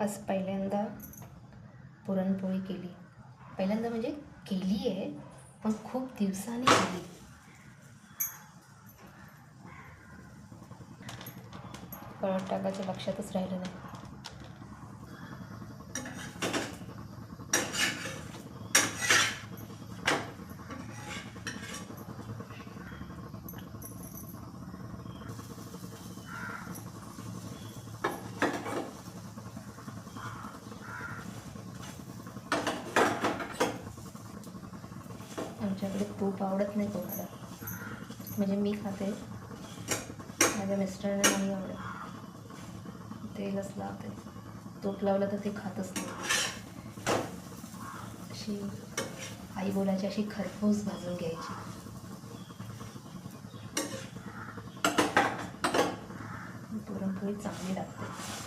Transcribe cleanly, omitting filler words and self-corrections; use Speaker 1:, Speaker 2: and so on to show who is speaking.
Speaker 1: आज पहिल्यांदा पुरणपोळी केली. पहिल्यांदा म्हणजे केली आहे, पण खूप दिवसांनी केली. हळद टाकायचं लक्षातच राहिलं नाही. आमच्याकडे तूप आवडत नाही कोणाला, म्हणजे मी खाते, माझ्या मिस्टरांना नाही आवडत. तेलच लावते. तूप लावलं तर ते खातच नाही. अशी आई बोलायची, अशी खरपूस भाजून घ्यायची. पुरणपोळी चांगली लागते.